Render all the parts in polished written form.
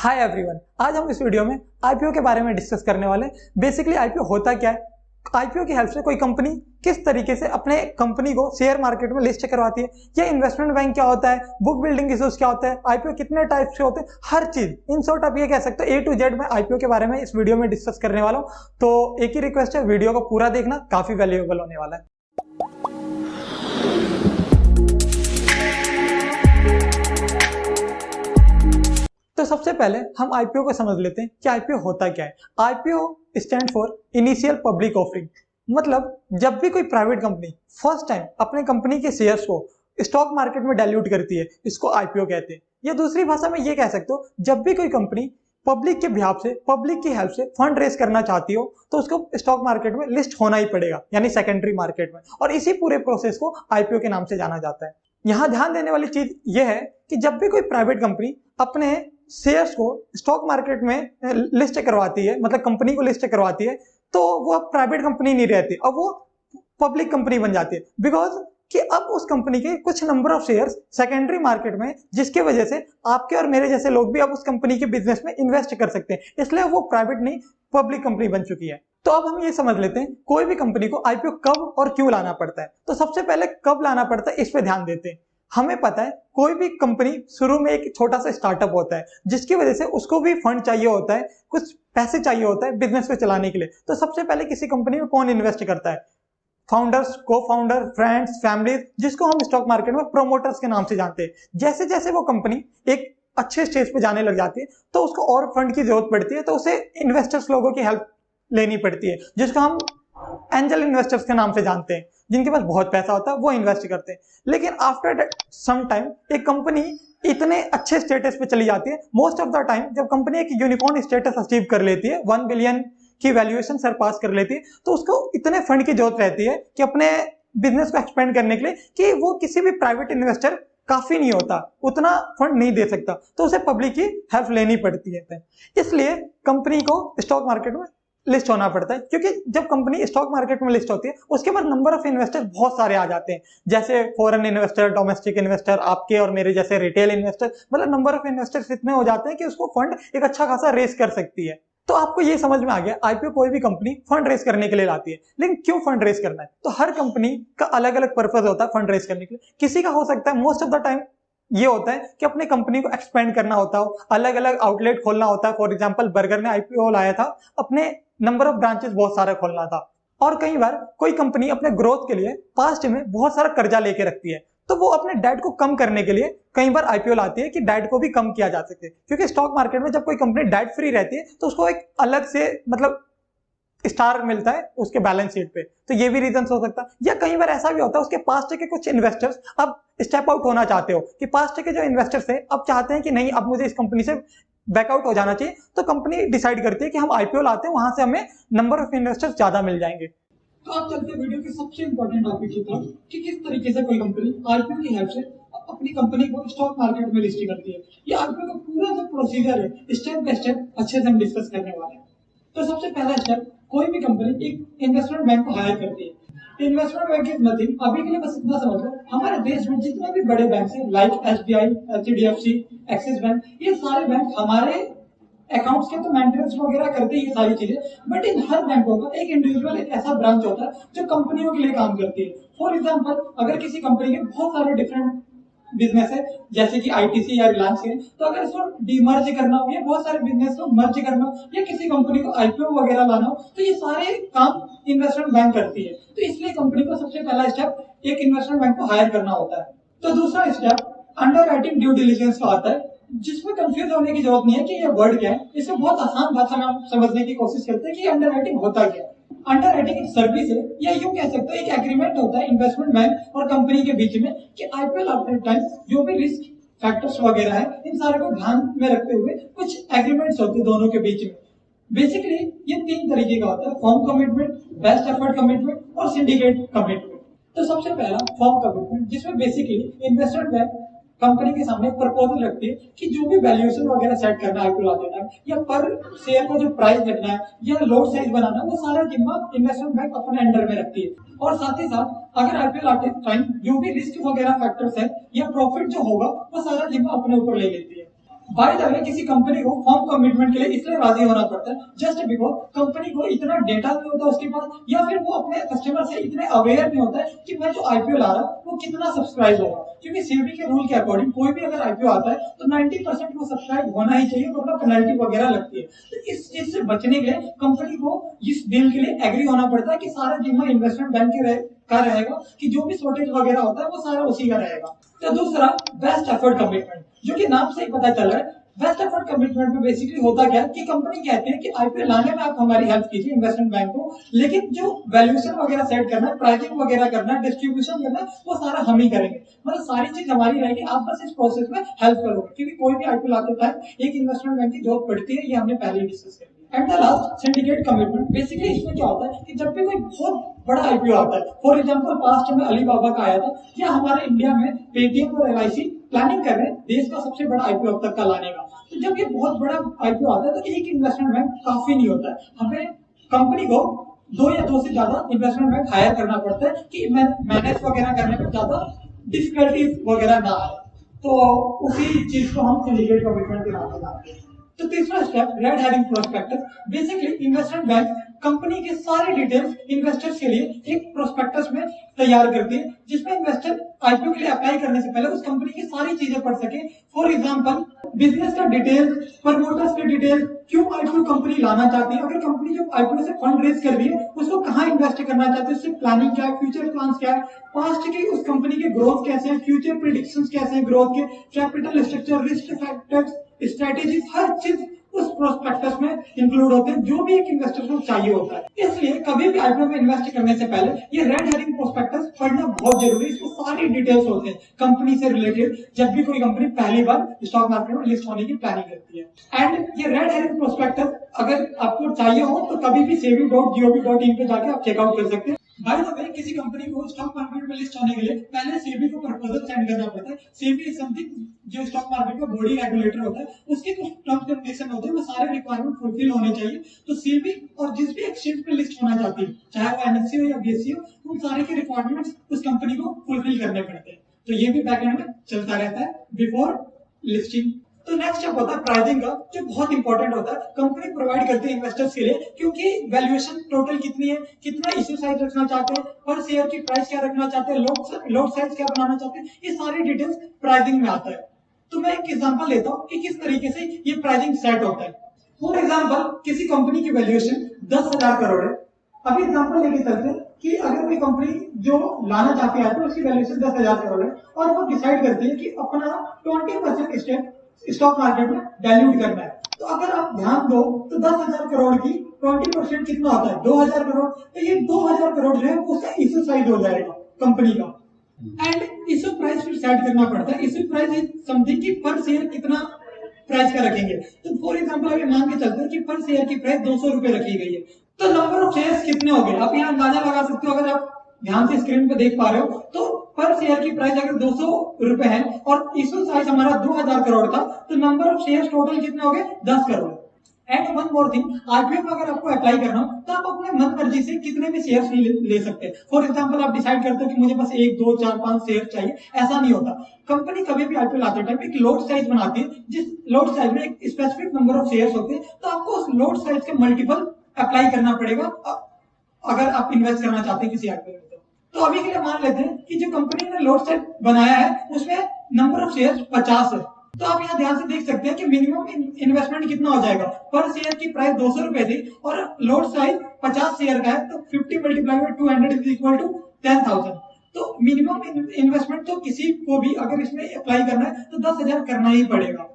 Hi everyone, आज हम इस वीडियो में आईपीओ के बारे में डिस्कस करने वाले हैं। बेसिकली आईपीओ होता क्या है, आईपीओ की हेल्प से कोई कंपनी किस तरीके से अपने कंपनी को शेयर मार्केट में लिस्ट करवाती है, या इन्वेस्टमेंट बैंक क्या होता है, बुक बिल्डिंग इश्यूज क्या होता है, आईपीओ कितने टाइप के होते हैं, हर चीज इन शॉर्ट आप ये कह सकते हो A to Z में आईपीओ के बारे में इस वीडियो में डिस्कस करने वाला हूँ। तो एक ही रिक्वेस्ट है, वीडियो को पूरा देखना, काफी वैल्यूएबल होने वाला है। तो सबसे पहले हम आईपीओ को समझ लेते हैं कि आईपीओ होता क्या है। IPO stand for initial public offering, मतलब जब भी कोई प्राइवेट कंपनी फर्स्ट टाइम अपने कंपनी के शेयर्स को स्टॉक मार्केट में डाइल्यूट करती है, इसको आईपीओ कहते हैं। या दूसरी भाषा में ये कह सकते हो, जब भी कोई कंपनी पब्लिक के बिहाफ से, पब्लिक की हेल्प से फंड रेज करना चाहती हो तो उसको स्टॉक मार्केट में लिस्ट होना ही पड़ेगा, यानी सेकेंडरी मार्केट में, और इसी पूरे प्रोसेस को आईपीओ के नाम से जाना जाता है। यहाँ ध्यान देने वाली चीज ये है कि जब भी कोई प्राइवेट कंपनी अपने शेयर्स को स्टॉक मार्केट में लिस्ट करवाती है, मतलब कंपनी को लिस्ट करवाती है, तो वो अब प्राइवेट कंपनी नहीं रहती, अब वो पब्लिक कंपनी बन जाती है। बिकॉज कि अब उस कंपनी के कुछ number of shares secondary market में, जिसकी वजह से आपके और मेरे जैसे लोग भी अब उस कंपनी के बिजनेस में इन्वेस्ट कर सकते हैं, इसलिए वो प्राइवेट नहीं पब्लिक कंपनी बन चुकी है। तो अब हम ये समझ लेते हैं कोई भी कंपनी को आईपीओ कब और क्यों लाना पड़ता है। तो सबसे पहले कब लाना पड़ता है, इस पे ध्यान देते हैं। हमें पता है कोई भी कंपनी शुरू में एक छोटा सा स्टार्टअप होता है, जिसकी वजह से उसको भी फंड चाहिए होता है, कुछ पैसे चाहिए होता है बिजनेस को चलाने के लिए। तो सबसे पहले किसी कंपनी में कौन इन्वेस्ट करता है? फाउंडर्स, को फाउंडर, फ्रेंड्स, फैमिली, जिसको हम स्टॉक मार्केट में प्रोमोटर्स के नाम से जानते हैं। जैसे जैसे वो कंपनी एक अच्छे स्टेज पे जाने लग जाती है तो उसको और फंड की जरूरत पड़ती है, तो उसे इन्वेस्टर्स लोगों की हेल्प लेनी पड़ती है, जिसको हम एंजल इन्वेस्टर्स के नाम से जानते हैं। जिनके पास बहुत पैसा होता है वो इन्वेस्ट करते हैं। लेकिन आफ्टर सम टाइम एक कंपनी इतने अच्छे स्टेटस पे चली जाती है, मोस्ट ऑफ द टाइम जब कंपनी एक यूनिकॉर्न स्टेटस अचीव कर लेती है, 1 बिलियन की वैल्यूएशन सरपास कर लेती है, तो उसको इतने फंड की जरूरत रहती है कि अपने बिजनेस को एक्सपेंड करने के लिए, कि वो किसी भी प्राइवेट इन्वेस्टर काफी नहीं होता, उतना फंड नहीं दे सकता, तो उसे पब्लिक की हेल्प लेनी पड़ती है। इसलिए कंपनी को स्टॉक मार्केट में लिस्ट होना पड़ता है, क्योंकि जब कंपनी स्टॉक मार्केट में लिस्ट होती है उसके बाद नंबर ऑफ इन्वेस्टर बहुत सारे आ जाते हैं, जैसे फॉरेन इन्वेस्टर, डोमेस्टिक इन्वेस्टर, आपके और मेरे जैसे रिटेल इन्वेस्टर, मतलब नंबर ऑफ इन्वेस्टर्स इतने हो जाते हैं कि उसको फंड एक अच्छा खासा रेस कर सकती है। तो आपको ये समझ में आ गया, आईपीओ कोई भी कंपनी फंड रेस करने के लिए लाती है। लेकिन क्यों फंड रेस करना है? तो हर कंपनी का अलग अलग पर्पज होता है फंड रेस करने के लिए। किसी का हो सकता है, मोस्ट ऑफ द टाइम ये होता है कि अपनी कंपनी को एक्सपेंड करना होता हो, अलग अलग आउटलेट खोलना होता है। फॉर एग्जांपल बर्गर ने आईपीओ लाया था, अपने नंबर ऑफ ब्रांचेस बहुत सारा खोलना था। और कई बार कोई कंपनी अपने ग्रोथ के लिए पास्ट में बहुत सारा कर्जा लेके रखती है, तो वो अपने डेट को कम करने के लिए कई बार आईपीओ लाती है कि डेट को भी कम किया जा सके। क्योंकि स्टॉक मार्केट में जब कोई कंपनी डेट फ्री रहती है तो उसको एक अलग से मतलब स्टार मिलता है उसके बैलेंस शीट पे, तो ये भी रीजन हो सकता है। या कई बार ऐसा भी होता है उसके पास्ट के कुछ इन्वेस्टर्स अब स्टेप आउट होना चाहते हो, कि पास्ट के जो इन्वेस्टर्स थे अब चाहते हैं कि नहीं, अब मुझे इस कंपनी से बैकआउट हो जाना चाहिए, तो कंपनी डिसाइड करती है कि हम आईपीओ लाते हैं, वहां से हमें नंबर ऑफ इन्वेस्टर्स ज्यादा मिल जाएंगे। तो अब चलते हैं वीडियो के सबसे इंपॉर्टेंट टॉपिक की तरफ, कि किस तरीके से कोई कंपनी आईपीओ की हेल्प से अपनी कंपनी को स्टॉक मार्केट में लिस्ट करती है। ये आईपीओ का पूरा जो प्रोसीजर है, स्टेप बाय स्टेप अच्छे से हम डिस्कस करने वाले हैं। तो सबसे पहला स्टेप, कोई भी कंपनी एक इन्वेस्टमेंट बैंक को हायर करती है। इन्वेस्टमेंट बैंक इज नथिंग, अभी के लिए बस इतना समझ लो, हमारे देश में जितने भी बड़े बैंक है, like SBI, HDFC, axis bank, ये सारे बैंक हमारे अकाउंट्स के तो मेंटेनेंस वगैरह करते हैं, ये सारी चीजें। बट इन हर बैंकों का एक इंडिविजुअल, एक ऐसा ब्रांच होता है जो कंपनियों के लिए काम करती है। फॉर एग्जांपल, अगर किसी कंपनी के बहुत सारे डिफरेंट बिजनेस है, जैसे कि आईटीसी या रिलायंस है, तो अगर इसको डीमर्ज करना हो या बहुत सारे बिजनेस को मर्ज करना हो या किसी कंपनी को आईपीओ वगैरह लाना हो, तो ये सारे काम इन्वेस्टमेंट बैंक करती है। तो इसलिए कंपनी को सबसे पहला स्टेप एक इन्वेस्टमेंट बैंक को हायर करना होता है। तो दूसरा step under writing due diligence का आता है, जिसमें कंफ्यूज होने की जरूरत नहीं है कि ये वर्ड क्या है। इसे बहुत आसान भाषा में हम समझने की कोशिश करते हैं कि अंडर राइटिंग होता क्या है। अंडर राइटिंग एक सर्विस है, या यूं कह सकते हैं एक एग्रीमेंट होता है इन्वेस्टमेंट बैंक और कंपनी के बीच में, कि आईपीओ आफ्टर टाइम जो भी रिस्क फैक्टर्स वगैरह है, इन सारे को ध्यान में रखते हुए कुछ एग्रीमेंट्स होते हैं दोनों के बीच में। बेसिकली ये 3 तरीके का होता है, form commitment, best effort commitment और सिंडिकेट कमिटमेंट। तो सबसे पहला फॉर्म कमिटमेंट, जिसमें बेसिकली इन्वेस्टमेंट बैंक कंपनी के सामने एक प्रपोजल रखती है कि जो भी वैल्यूएशन वगैरह सेट करना है आईपीओ लाते टाइम, या पर शेयर का जो प्राइस रखना है या लोट साइज बनाना है, वो सारा जिम्मा इन्वेस्टमेंट बैंक अपने अंडर में रखती है। और साथ ही साथ अगर आईपीओ लाते टाइम जो भी रिस्क वगैरह फैक्टर्स है या प्रॉफिट जो होगा, वो सारा जिम्मा अपने ऊपर ले लेती है। बाय द वे किसी कंपनी को फॉर्म कमिटमेंट के लिए इसलिए राजी होना पड़ता है जस्ट बिकॉज कंपनी को इतना डेटा नहीं होता उसके पास, या फिर वो अपने कस्टमर से इतने अवेयर नहीं होता है कि मैं जो आईपीओ ला रहा हूँ वो कितना सब्सक्राइब होगा। क्योंकि सेबी के रूल के अकॉर्डिंग कोई भी अगर आईपीओ आता है तो 90% वो सब्सक्राइब होना ही चाहिए, वरना पेनल्टी वगैरह लगती है। तो इस चीज से बचने के लिए कंपनी को इस डील के लिए एग्री होना पड़ता है कि सारा जिम्मा इन्वेस्टमेंट बैंक के का रहेगा, कि जो भी शॉर्टेज वगैरह होता है वो सारा उसी का रहेगा। तो दूसरा बेस्ट एफर्ट कमिटमेंट, जो कि नाम से ही पता चल रहा है। बेस्ट एफर्ट कमिटमेंट में बेसिकली होता क्या है कि कंपनी कहती है कि आईपीओ लाने में आप हमारी हेल्प कीजिए इन्वेस्टमेंट बैंक को, लेकिन जो वैल्यूएशन वगैरह सेट करना है, प्राइसिंग वगैरह करना है, डिस्ट्रीब्यूशन करना है, वो सारा हम ही करेंगे। मतलब सारी चीज हमारी रहेगी, आप बस इस प्रोसेस में हेल्प करोगे। क्योंकि कोई भी आईपीओ लाते टाइम एक इन्वेस्टमेंट बैंक की जरूरत पड़ती है, ये हमने पहले ही डिस्कस कर लिया। At the last syndicate commitment, basically इसमें क्या होता है कि जब भी कोई बहुत बड़ा आईपीओ आता है, फॉर एग्जांपल पास्ट में अलीबाबा का आया था, या हमारे इंडिया में पेटीएम और एलआईसी प्लानिंग कर रहे हैं देश का सबसे बड़ा आईपीओ अब तक का लाने का। तो जब ये बहुत बड़ा आईपीओ आता है तो एक इन्वेस्टमेंट बैंक काफी नहीं होता है, हमें कंपनी को दो या दो से ज्यादा इन्वेस्टमेंट बैंक हायर करना पड़ता है कि मैनेज वगैरह करने में ज्यादा डिफिकल्टीज वगैरह ना आए। तो उसी चीज को हम सिंडिकेट कमिटमेंट के नाम से जानते हैं। तो तीसरा step red herring prospectus, basically investment bank company के सारे डिटेल्स इन्वेस्टर्स के लिए एक प्रोस्पेक्टस में तैयार करती है, जिसमें इन्वेस्टर आईपीओ के लिए अप्लाई करने से पहले उस कंपनी की सारी चीजें पढ़ सके। फॉर एग्जांपल बिजनेस का डिटेल, प्रमोटर्स के डिटेल, क्यों आईपीओ कंपनी लाना चाहती है, अगर कंपनी जो आईपीओ से फंड रेज कर रही है उसको कहाँ इन्वेस्ट करना चाहती है, उससे प्लानिंग क्या है, फ्यूचर प्लान्स क्या है, पास्ट की उस कंपनी के ग्रोथ कैसे हैं, फ्यूचर प्रेडिक्शंस कैसे हैं ग्रोथ के, capital structure, risk factors, strategy, हर चीज उस प्रोस्पेक्टस में इंक्लूड होते हैं, जो भी एक इन्वेस्टर को चाहिए होता है। इसलिए कभी भी आईपीओ में इन्वेस्ट करने से पहले ये रेड हेरिंग प्रोस्पेक्टस पढ़ना बहुत जरूरी है। इसमें सारी डिटेल्स होते हैं कंपनी से रिलेटेड, जब भी कोई कंपनी पहली बार स्टॉक मार्केट में लिस्ट होने की प्लानिंग करती है। एंड ये रेड हेरिंग प्रोस्पेक्टस अगर आपको चाहिए हो तो कभी भी sebi.gov.in पे जाके आप चेकआउट कर सकते हैं। बाय द वे किसी कंपनी को स्टॉक मार्केट में लिस्ट होने के लिए पहले सेबी को प्रपोजल सेंड करना पड़ता है। सेबी इज समथिंग जो स्टॉक मार्केट का बॉडी रेगुलेटर होता है, उसके कुछ टर्म्स एंड कंडीशन होते हैं, वो सारे रिक्वायरमेंट फुलफिल होने चाहिए। तो सेबी और जिस भी एक्सचेंज पे लिस्ट होना चाहती है, चाहे वो एनएससी हो या बीएससी हो, उन सारे के रिक्वायरमेंट्स उस कंपनी को फुलफिल करने पड़ते हैं। तो ये भी बैकएंड में चलता रहता है बिफोर लिस्टिंग। तो नेक्स्ट स्टेप होता है प्राइसिंग का, जो बहुत इंपॉर्टेंट होता है। कंपनी प्रोवाइड करती है इन्वेस्टर्स के लिए, क्योंकि वैल्यूएशन टोटल कितनी है, कितना इश्यू साइज रखना चाहते हैं, पर शेयर की प्राइस क्या रखना चाहते हैं, लॉट साइज क्या बनाना चाहते हैं, ये सारी डिटेल्स प्राइसिंग में आता है। तो मैं एक एग्जांपल लेता हूँ कि किस तरीके से ये प्राइसिंग सेट होता है। फॉर एग्जांपल किसी कंपनी की वैल्यूएशन 10,000 करोड़ है। अभी एग्जांपल लेके चलते हैं कि अगर कोई कंपनी जो लाना चाहती है तो उसकी वैल्यूएशन 10,000 करोड़ है, और वो डिसाइड करती है कि अपना 20% स्टेक स्टॉक मार्केट में डाइल्यूट करना है। तो अगर आप ध्यान दो तो 10,000 करोड़ की 20% कितना होता है, 2,000 करोड़। तो ये 2,000 करोड़ जो है उसका इश्यू साइज हो जाएगा कंपनी का। एंड इश्यू प्राइस फिर सेट करना पड़ता है। इश्यू प्राइस इज समथिंग कि पर शेयर कितना प्राइस का रखेंगे। तो फॉर एग्जांपल अभी मान के चलते हैं कि पर शेयर की प्राइस 200 रुपए रखी गई है, तो नंबर ऑफ शेयर्स कितने हो गए आप यहाँ अंदाजा लगा सकते हो। अगर आप ध्यान से स्क्रीन पे देख पा रहे हो तो पर शेयर की प्राइस अगर 200 रुपए है और इश्यू साइज हमारा 2,000 करोड़ था, तो नंबर ऑफ शेयर्स टोटल कितने हो गए, 10 crore. And one more thing, IPO में अगर आपको अप्लाई करना हो तो आप अपने मन मर्जी से कितने भी शेयर्स ले सकते हैं। फॉर एग्जांपल आप डिसाइड करते हो कि मुझे बस 1, 2, 4, 5 शेयर चाहिए, ऐसा नहीं होता। कंपनी कभी भी आईपीओ लाते टाइम एक लोट साइज बनाती है, जिस लोट साइज में एक स्पेसिफिक नंबर ऑफ शेयर्स होते हैं, तो आपको उस लोट साइज के मल्टीपल अप्लाई करना पड़ेगा अगर आप इन्वेस्ट करना चाहते हैं किसी आईपीओ में। तो अभी के लिए मान लेते हैं कि जो कंपनी ने लोट साइज बनाया है उसमें नंबर ऑफ शेयर्स 50 है। तो आप यहाँ ध्यान से देख सकते हैं कि मिनिमम इन्वेस्टमेंट कितना हो जाएगा। पर शेयर की प्राइस 200 रुपए थी और लोट साइज 50 शेयर का है, तो 50 multiply by 200 is equal to 10,000। तो मिनिमम इन्वेस्टमेंट तो किसी को भी अगर इसमें अप्लाई करना है तो 10,000 करना ही पड़ेगा।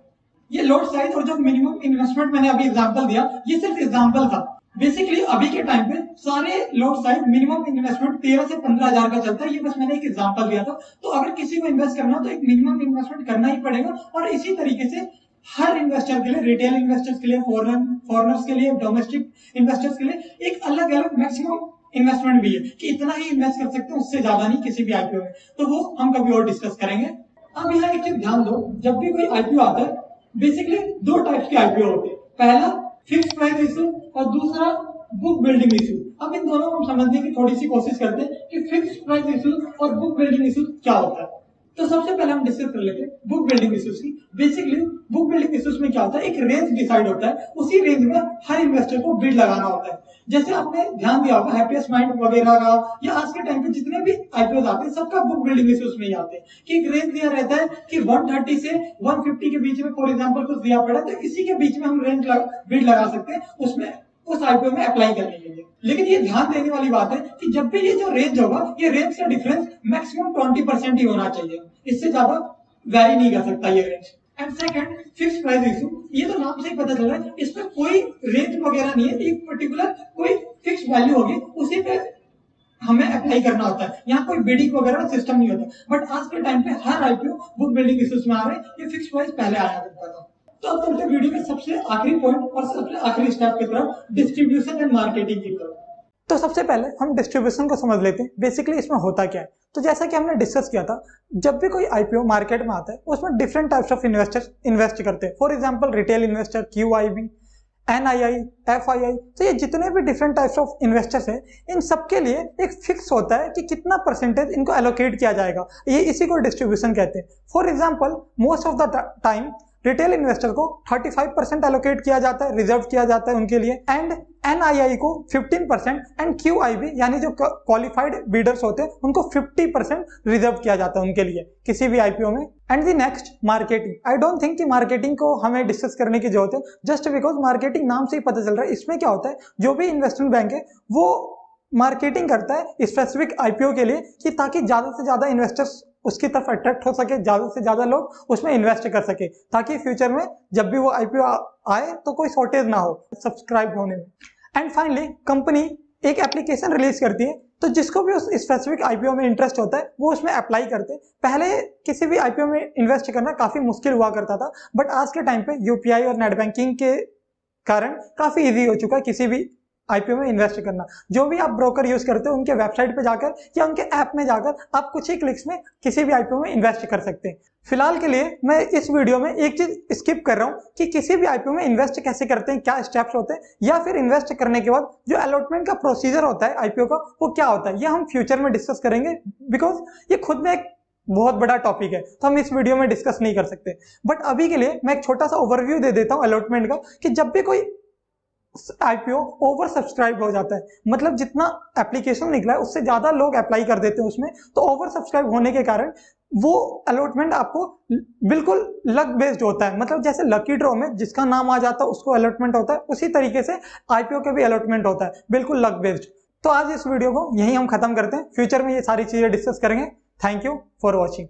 ये लोट साइज और जो मिनिमम इन्वेस्टमेंट मैंने अभी एग्जांपल दिया, ये सिर्फ एग्जांपल था। बेसिकली अभी के टाइम पे सारे लोट साइज मिनिमम इन्वेस्टमेंट 13 से 15,000 का चलता है। ये बस मैंने एक एग्जांपल दिया था। तो अगर किसी को इन्वेस्ट करना हो तो एक मिनिमम इन्वेस्टमेंट करना ही पड़ेगा। और इसी तरीके से हर इन्वेस्टर के लिए, रिटेल इन्वेस्टर्स के लिए, फॉरेनर्स के लिए, डोमेस्टिक इन्वेस्टर्स के लिए एक अलग अलग मैक्सिमम इन्वेस्टमेंट भी है कि इतना ही इन्वेस्ट कर सकते हैं, उससे ज्यादा नहीं किसी भी आईपीओ में। तो वो हम कभी और डिस्कस करेंगे। अब यहाँ एक चीज ध्यान दो, जब भी कोई आईपीओ आता है बेसिकली दो टाइप्स के आईपीओ होते हैं। पहला फिक्स प्राइस इशू और दूसरा बुक बिल्डिंग इशू। अब इन दोनों को समझने की थोड़ी सी कोशिश करते हैं कि फिक्स प्राइस इशू और बुक बिल्डिंग इशू क्या होता है। तो सबसे पहले हम डिस्कस कर लेते हैं बुक बिल्डिंग इश्यूज की। बेसिकली बुक बिल्डिंग इश्यूज में क्या होता है, एक रेंज डिसाइड होता है, उसी रेंज में हर इन्वेस्टर को बिड लगाना होता है। जैसे आपने ध्यान दिया होगा हैप्पीएस्ट माइंड वगैरह का, या आज के टाइम पे जितने भी आईपीओ आते हैं सबका बुक बिल्डिंग इश्यूज में ही आते हैं कि एक रेंज दिया रहता है कि 130 से 150 के बीच में फॉर एग्जांपल कुछ दिया पड़ा, तो इसी के बीच में हम रेंज बिड लगा सकते हैं उसमें उस आईपीओ में अप्लाई करने के लिए। लेकिन ये ध्यान देने वाली बात है कि जब भी ये जो रेंज होगा, ये रेंज का डिफरेंस मैक्सिमम 20% ही होना चाहिए, इससे ज्यादा वैरी नहीं कर सकता ये range. And second, fix price issue, ये तो नाम से ही पता चल रहा है, इसमें कोई रेंज वगैरह नहीं है, एक पर्टिकुलर कोई फिक्स वैल्यू होगी, उसी पे हमें अप्लाई करना होता है, यहाँ कोई बिडिंग वगैरह सिस्टम नहीं होता। बट आज के टाइम पे हर आईपीओ बुक बिल्डिंग इश्यूज में आ रहे हैं, ये फिक्स प्राइस पहले आया करता था। तो अब चलते वीडियो के सबसे आखिरी पॉइंट और सबसे आखिरी स्टेप की तरफ, डिस्ट्रीब्यूशन एंड मार्केटिंग की तरफ। तो सबसे पहले हम डिस्ट्रीब्यूशन को समझ लेते हैं, बेसिकली इसमें होता क्या है। तो जैसा कि हमने डिस्कस किया था, जब भी कोई आईपीओ मार्केट में आता है उसमें different types of investors invest करते हैं। For example retail investor, QIB, NII, FII, तो ये जितने भी डिफरेंट टाइप्स ऑफ इन्वेस्टर्स हैं, इन सबके लिए एक फिक्स होता है कि कितना परसेंटेज इनको एलोकेट किया जाएगा, ये इसी को डिस्ट्रीब्यूशन कहते हैं। For example most of the time retail investor को 35% एलोकेट किया जाता है, रिजर्व किया जाता है उनके लिए, एंड एनआईआई को 15% एंड क्यूआईबी यानी जो क्वालिफाइड बीडर्स होते हैं उनको 50% रिजर्व किया जाता है उनके लिए किसी भी आईपीओ में। And the next, marketing. I don't think कि मार्केटिंग को हमें डिस्कस करने की जरूरत है, जस्ट बिकॉज मार्केटिंग नाम से ही पता चल रहा है। इसमें क्या होता है, जो भी इन्वेस्टमेंट बैंक है वो मार्केटिंग करता है स्पेसिफिक आईपीओ के लिए, कि ताकि ज्यादा से ज्यादा इन्वेस्टर्स उसकी तरफ अट्रैक्ट हो सके, ज्यादा से ज्यादा लोग उसमें इन्वेस्ट कर सके, ताकि फ्यूचर में जब भी वो आईपीओ आए तो कोई शॉर्टेज ना हो सब्सक्राइब होने में। एंड फाइनली कंपनी एक एप्लीकेशन रिलीज करती है, तो जिसको भी उस स्पेसिफिक आईपीओ में इंटरेस्ट होता है वो उसमें अप्लाई करते हैं। पहले किसी भी आईपीओ में इन्वेस्ट करना काफी मुश्किल हुआ करता था, बट आज के टाइम पे यूपीआई और नेट बैंकिंग के कारण काफी इजी हो चुका है किसी भी आईपीओ में इन्वेस्ट करना। जो भी आप ब्रोकर यूज करते हो उनके वेबसाइट पे जाकर या उनके ऐप में जाकर आप कुछ ही क्लिक्स में किसी भी आईपीओ में इन्वेस्ट कर सकते हैं। फिलहाल के लिए मैं इस वीडियो में एक चीज स्किप कर रहा हूं कि किसी भी आईपीओ में इन्वेस्ट कैसे करते हैं, क्या स्टेप्स होते हैं, या फिर इन्वेस्ट करने के बाद जो अलॉटमेंट का प्रोसीजर होता है आईपीओ का वो क्या होता है, ये हम फ्यूचर में डिस्कस करेंगे, बिकॉज ये खुद में एक बहुत बड़ा टॉपिक है, तो हम इस वीडियो में डिस्कस नहीं कर सकते। बट अभी के लिए मैं एक छोटा सा ओवरव्यू दे देता हूं अलॉटमेंट का, कि जब भी कोई आईपीओ ओवर सब्सक्राइब हो जाता है, मतलब जितना एप्लीकेशन निकला है उससे ज्यादा लोग अप्लाई कर देते हैं उसमें, तो ओवर सब्सक्राइब होने के कारण वो अलॉटमेंट आपको बिल्कुल लक बेस्ड होता है। मतलब जैसे लकी ड्रॉ में जिसका नाम आ जाता है उसको अलॉटमेंट होता है, उसी तरीके से आईपीओ के भी अलॉटमेंट होता है, बिल्कुल लक बेस्ड। तो आज इस वीडियो को यहीं हम खत्म करते हैं, फ्यूचर में ये सारी चीजें डिस्कस करेंगे। Thank you for watching.